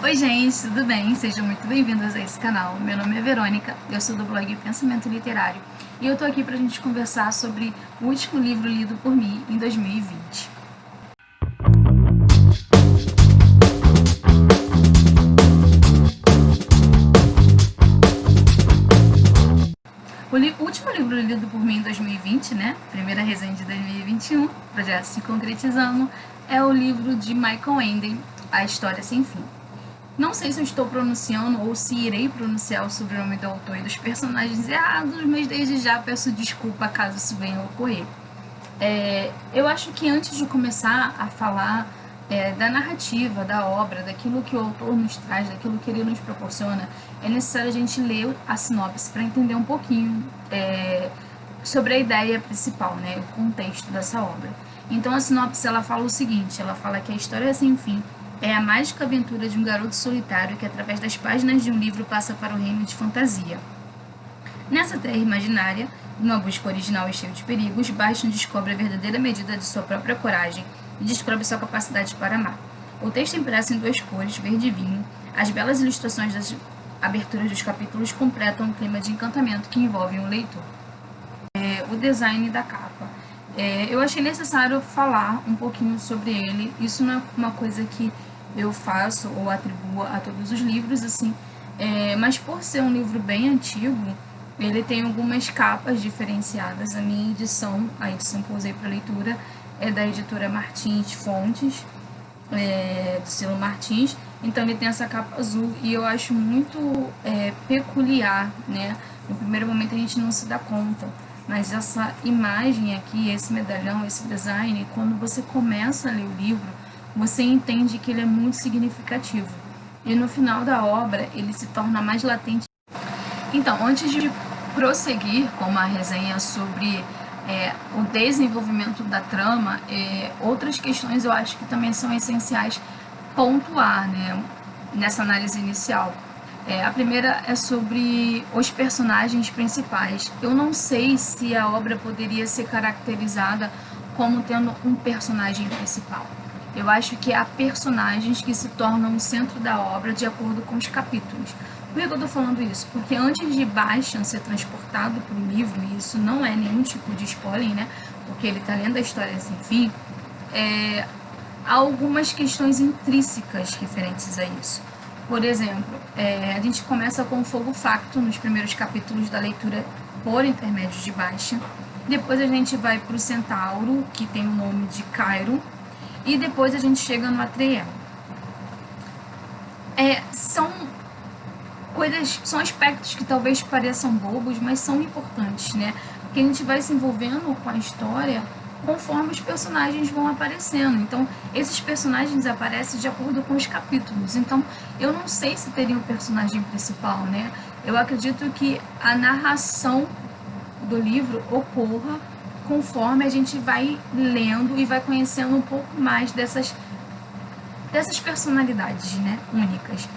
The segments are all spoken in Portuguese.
Oi gente, tudo bem? Sejam muito bem-vindos a esse canal. Meu nome é Verônica, eu sou do blog Pensamento Literário e eu tô aqui pra gente conversar sobre o último livro lido por mim em 2020. O último livro lido por mim em 2020, né? Primeira resenha de 2021, projeto se concretizando, é o livro de Michael Ende, A História Sem Fim. Não sei se eu estou pronunciando ou se irei pronunciar o sobrenome do autor e dos personagens errados, mas desde já peço desculpa caso isso venha a ocorrer. Eu acho que antes de começar a falar da narrativa, da obra, daquilo que o autor nos traz, daquilo que ele nos proporciona, é necessário a gente ler a sinopse para entender um pouquinho sobre a ideia principal, né, o contexto dessa obra. Então a sinopse ela fala o seguinte, ela fala que a história é sem fim é a mágica aventura de um garoto solitário que através das páginas de um livro passa para o reino de fantasia. Nessa terra imaginária, numa busca original e cheia de perigos, Bastian descobre a verdadeira medida de sua própria coragem e descobre sua capacidade para amar. O texto é impresso em duas cores, verde e vinho. As belas ilustrações das aberturas dos capítulos completam um clima de encantamento que envolve o leitor. O design da capa. Eu achei necessário falar um pouquinho sobre ele. Isso não é uma coisa que eu faço ou atribuo a todos os livros, assim, mas por ser um livro bem antigo, ele tem algumas capas diferenciadas. A minha edição, a edição que eu usei para leitura, é da editora Martins Fontes, do selo Martins, então ele tem essa capa azul e eu acho muito peculiar, né? No primeiro momento a gente não se dá conta, mas essa imagem aqui, esse medalhão, esse design, quando você começa a ler o livro, você entende que ele é muito significativo. E no final da obra, ele se torna mais latente. Então, antes de prosseguir com uma resenha sobre o desenvolvimento da trama, outras questões eu acho que também são essenciais pontuar, né, nessa análise inicial. A primeira é sobre os personagens principais. Eu não sei se a obra poderia ser caracterizada como tendo um personagem principal. Eu acho que há personagens que se tornam o centro da obra de acordo com os capítulos. Por que eu estou falando isso? Porque antes de Bastian ser transportado para o livro, e isso não é nenhum tipo de spoiler, né? Porque ele está lendo a história sem fim, há algumas questões intrínsecas referentes a isso. Por exemplo, a gente começa com o fogo facto nos primeiros capítulos da leitura por intermédio de Bastian. Depois a gente vai para o Centauro, que tem o nome de Cairo, e depois a gente chega no Atriel. São aspectos que talvez pareçam bobos, mas são importantes, né? Porque a gente vai se envolvendo com a história conforme os personagens vão aparecendo. Então, esses personagens aparecem de acordo com os capítulos. Então, eu não sei se teria um personagem principal, né? Eu acredito que a narração do livro ocorra conforme a gente vai lendo e vai conhecendo um pouco mais dessas personalidades, né, únicas.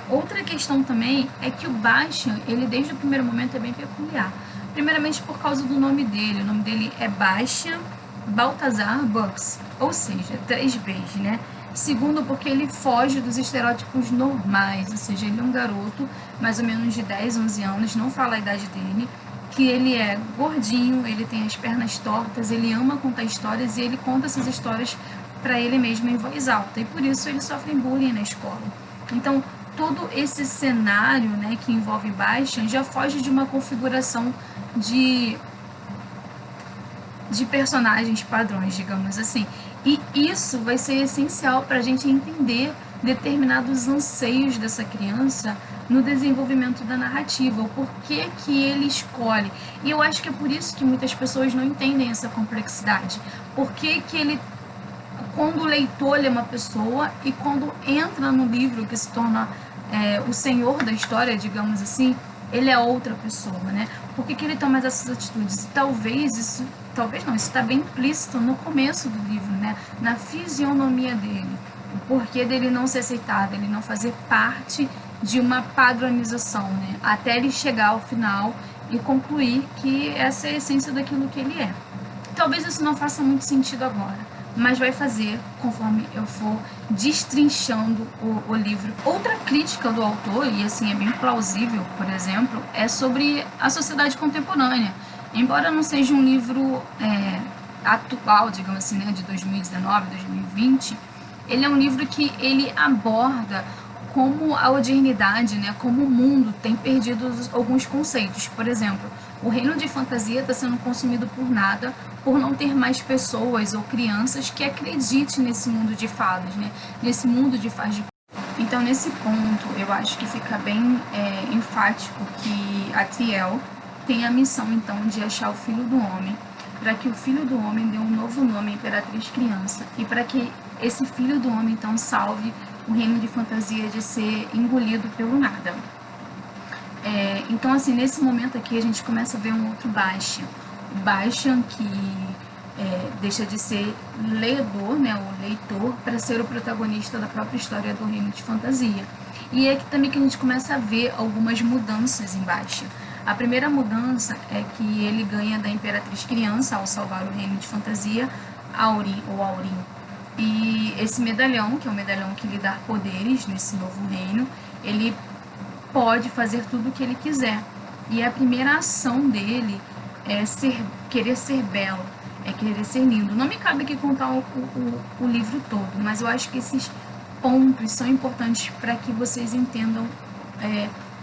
Outra questão também é que o Bastian, ele desde o primeiro momento é bem peculiar. Primeiramente por causa do nome dele. O nome dele é Bastian Balthazar Bucks, ou seja, 3 Bs, né? Segundo, porque ele foge dos estereótipos normais, ou seja, ele é um garoto mais ou menos de 10, 11 anos, não fala a idade dele, que ele é gordinho, ele tem as pernas tortas, ele ama contar histórias e ele conta essas histórias para ele mesmo em voz alta, e por isso ele sofre bullying na escola. Então, todo esse cenário, né, que envolve Bastian já foge de uma configuração de personagens padrões, digamos assim. E isso vai ser essencial para a gente entender determinados anseios dessa criança no desenvolvimento da narrativa, o porquê que ele escolhe. E eu acho que é por isso que muitas pessoas não entendem essa complexidade. Porque que ele, quando o leitor é uma pessoa e quando entra no livro que se torna o senhor da história, digamos assim, ele é outra pessoa, né? Por que ele toma essas atitudes? E talvez não, isso está bem implícito no começo do livro, né? Na fisionomia dele, o porquê dele não ser aceitado, ele não fazer parte de uma padronização, né? Até ele chegar ao final e concluir que essa é a essência daquilo que ele é. Talvez isso não faça muito sentido agora, mas vai fazer conforme eu for destrinchando o livro. Outra crítica do autor, e assim é bem plausível, por exemplo, é sobre a sociedade contemporânea. Embora não seja um livro atual, digamos assim, né, de 2019, 2020, ele é um livro que ele aborda como a modernidade, né, como o mundo tem perdido alguns conceitos. Por exemplo, o reino de fantasia está sendo consumido por nada, por não ter mais pessoas ou crianças que acreditem nesse mundo de fadas, né, nesse mundo de fadas. Então, nesse ponto, eu acho que fica bem enfático que a Triel tem a missão, então, de achar o Filho do Homem, para que o Filho do Homem dê um novo nome à Imperatriz Criança, e para que esse Filho do Homem, então, salve o reino de fantasia de ser engolido pelo nada. Então, assim, nesse momento aqui, a gente começa a ver um outro Bastian. O Bastian que deixa de ser leedor, né, o leitor, para ser o protagonista da própria história do reino de fantasia. E é aqui também que a gente começa a ver algumas mudanças em Bastian. A primeira mudança é que ele ganha da Imperatriz Criança, ao salvar o reino de fantasia, Aurin, ou Aurin. E esse medalhão, que é um medalhão que lhe dá poderes nesse novo reino, ele pode fazer tudo o que ele quiser. E a primeira ação dele é querer ser belo, é querer ser lindo. Não me cabe aqui contar o livro todo, mas eu acho que esses pontos são importantes para que vocês entendam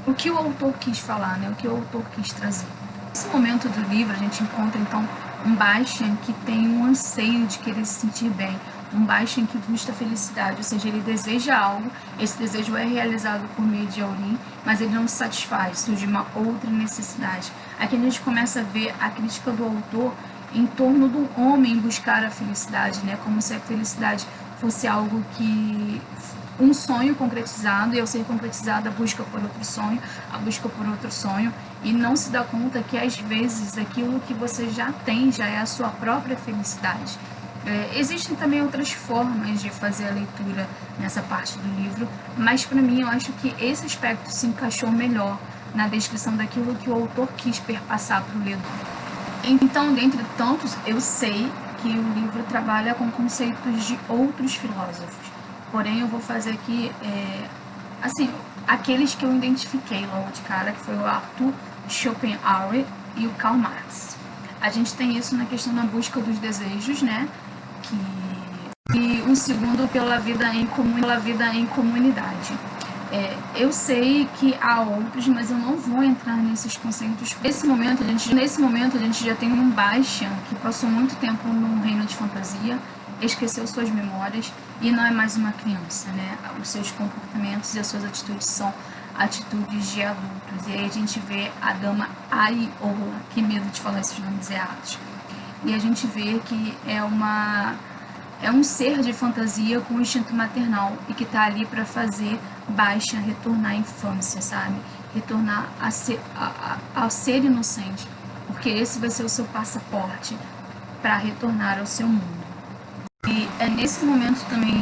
o que o autor quis falar, né? O que o autor quis trazer. Nesse momento do livro, a gente encontra, então, um Bastian que tem um anseio de querer se sentir bem, um Bastian que busca felicidade, ou seja, ele deseja algo, esse desejo é realizado por meio de Aurin, mas ele não se satisfaz, surge uma outra necessidade. Aqui a gente começa a ver a crítica do autor em torno do homem buscar a felicidade, né? Como se a felicidade fosse algo que um sonho concretizado, e ao ser concretizado a busca por outro sonho, e não se dá conta que às vezes aquilo que você já tem já é a sua própria felicidade. Existem também outras formas de fazer a leitura nessa parte do livro, mas para mim eu acho que esse aspecto se encaixou melhor na descrição daquilo que o autor quis perpassar para o leitor. Então, dentre tantos, eu sei que o livro trabalha com conceitos de outros filósofos, porém eu vou fazer aqui, assim, aqueles que eu identifiquei logo de cara, que foi o Arthur Schopenhauer e o Karl Marx. A gente tem isso na questão da busca dos desejos, né? E um segundo pela vida em comunidade. Eu sei que há outros, mas eu não vou entrar nesses conceitos. Nesse momento a gente já tem um Bastian que passou muito tempo num reino de fantasia, esqueceu suas memórias e não é mais uma criança, né? Os seus comportamentos e as suas atitudes são atitudes de adultos. E aí a gente vê a dama Ariola, que medo de falar esses nomes errados. E a gente vê que é um ser de fantasia com instinto maternal e que está ali para fazer Bastian retornar à infância, sabe? Retornar a ser inocente, porque esse vai ser o seu passaporte para retornar ao seu mundo. E é nesse momento também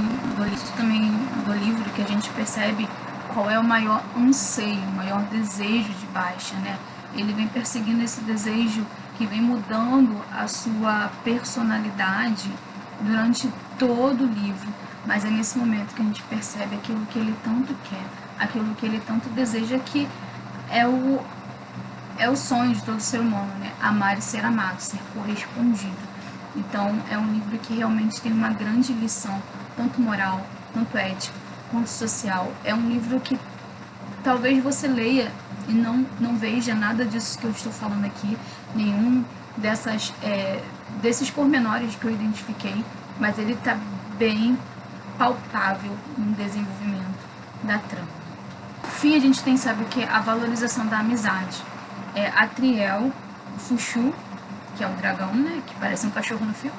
do livro que a gente percebe qual é o maior anseio, o maior desejo de Bastian, né? Ele vem perseguindo esse desejo que vem mudando a sua personalidade durante todo o livro, mas é nesse momento que a gente percebe aquilo que ele tanto quer, aquilo que ele tanto deseja, que é o sonho de todo ser humano, né? Amar e ser amado, ser correspondido. Então, é um livro que realmente tem uma grande lição, tanto moral, tanto ética, quanto social. É um livro que talvez você leia e não veja nada disso que eu estou falando aqui, nenhum desses pormenores que eu identifiquei, mas ele está bem palpável no desenvolvimento da trama. Por fim, a gente tem, sabe o que? A valorização da amizade. A Triel, o Fuxu, que é o dragão, né, que parece um cachorro no filme,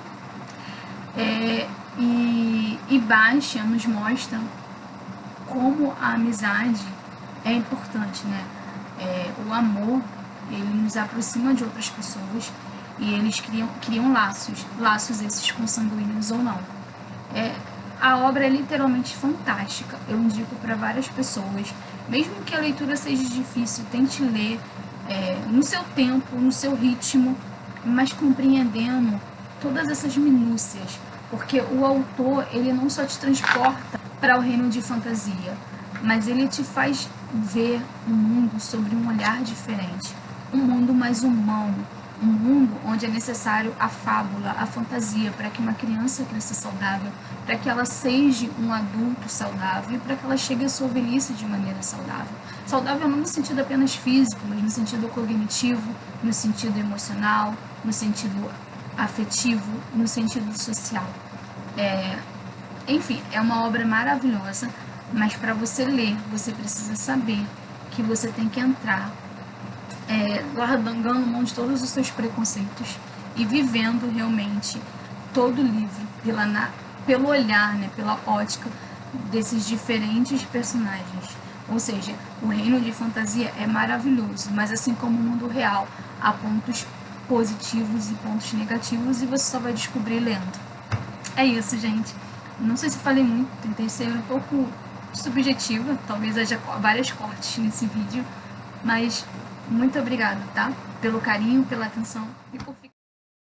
e Bastian nos mostra como a amizade é importante, né? O amor, ele nos aproxima de outras pessoas e eles criam laços esses consanguíneos ou não. A obra é literalmente fantástica, eu indico para várias pessoas, mesmo que a leitura seja difícil, tente ler no seu tempo, no seu ritmo, mas compreendendo todas essas minúcias, Porque o autor, ele não só te transporta para o reino de fantasia, mas ele te faz ver o mundo sobre um olhar diferente, um mundo mais humano, um mundo onde é necessário a fábula, a fantasia, para que uma criança cresça saudável, para que ela seja um adulto saudável e para que ela chegue à sua velhice de maneira saudável. Saudável não no sentido apenas físico, mas no sentido cognitivo, no sentido emocional, no sentido afetivo, no sentido social. Enfim, é uma obra maravilhosa, mas para você ler, você precisa saber que você tem que entrar largando mão de todos os seus preconceitos e vivendo realmente todo o livro pelo olhar, né, pela ótica desses diferentes personagens. Ou seja, o reino de fantasia é maravilhoso, mas assim como o mundo real, há pontos positivos e pontos negativos e você só vai descobrir lendo. É isso, gente. Não sei se falei muito, tentei ser um pouco subjetiva, talvez haja vários cortes nesse vídeo, mas muito obrigada, tá? Pelo carinho, pela atenção e por